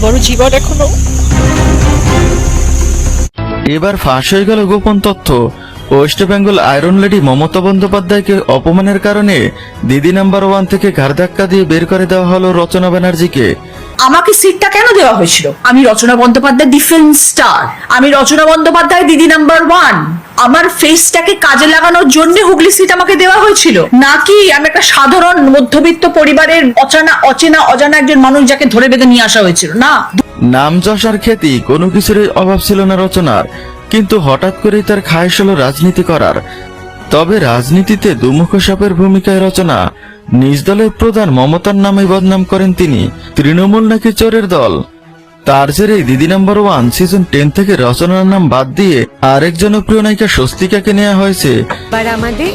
বড় জীবন এখনো। এবার ফাঁস হয়ে গেল গোপন তথ্য। West Bengal iron lady Mamata বন্দ্যোপাধ্যায়কে অপমানের কারণে দিদি নাম্বার 1 থেকে ঘাড় ধাক্কা দিয়ে বের করে দেওয়া হলো রচনা ব্যানার্জিকে। আমাকে সিটটা কেন দেওয়া হয়েছিল? আমি রচনা বন্দ্যোপাধ্যায় ডিফেন্স স্টার, আমি রচনা বন্দ্যোপাধ্যায় দিদি নাম্বার 1। আমার ফেসটাকে কাজে লাগানোর জন্য হুগলি সিট আমাকে দেওয়া হয়েছিল, নাকি আমি একটা সাধারণ মধ্যবিত্ত পরিবারের অজানা একজন মানুষ যাকে ধরে বেঁধে নিয়ে আসা হয়েছিল? না। নাম যশ আর খ্যাতি কোনো কিছুর অভাব ছিল না রচনার, কিন্তু হঠাৎ করেই তার খায়েশ হলো রাজনীতি করার। তবে রাজনীতিতে দুমুখ সাপের ভূমিকায় রচনা। নিজ দলের প্রধান মমতার নামে বদনাম করেন তিনি। তৃণমূল নাকি চোরের দল। তার জেরেই দিদি নাম্বার 1 সিজন 10 থেকে রচনার নাম বাদ দিয়ে আরেক জনপ্রিয় নায়িকা স্বস্তিকাকে নেওয়া হয়েছে। এবার আমাদের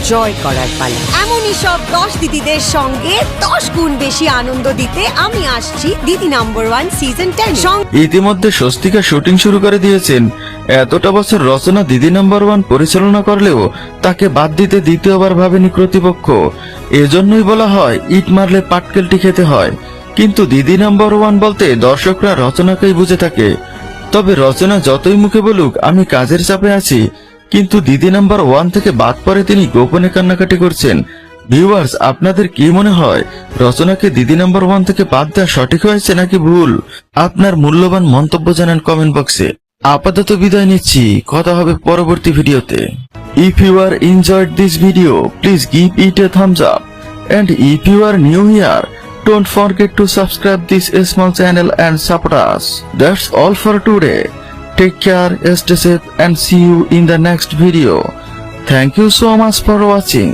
জয় করার পালা। এমনই সব 10 দিদিদের সঙ্গে 10 গুণ বেশি আনন্দ দিতে আমি আসছি দিদি নাম্বার 1 সিজন 10। ইতিমধ্যে স্বস্তিকা শুটিং শুরু করে দিয়েছেন। এতটা বছর রচনা দিদি নাম্বার 1 পরিচালনা করলেও তাকে বাদ দিতে দ্বিতীয়বার ভাবেনি কর্তৃপক্ষ। এজন্যই বলা হয় ইট মারলে পাটকেলটি খেতে হয়। কিন্তু দিদি নাম্বার 1 বলতে দর্শকরা রচনাকেই বুঝে থাকে। তবে রচনা যতই মুখে বলুক আমি কাজের চাপে আছি, কিন্তু দিদি নাম্বার 1 থেকে বাদ পরে তিনি গোপনে কান্নাকাটি করছেন। ভিউয়ার্স, আপনাদের কি মনে হয় রচনাকে দিদি নাম্বার 1 থেকে বাদ দেওয়া সঠিক হয়েছে নাকি ভুল? আপনার মূল্যবান মন্তব্য জানান কমেন্ট বক্সে। আপাতত বিদায় নিচ্ছি, কথা হবে পরবর্তী ভিডিওতে। If you are enjoyed this video, please give it a thumbs up, and if you are new here, don't forget to subscribe this small channel and support us. That's all for today. Take care, stay safe, and see you in the next video. Thank you so much for watching.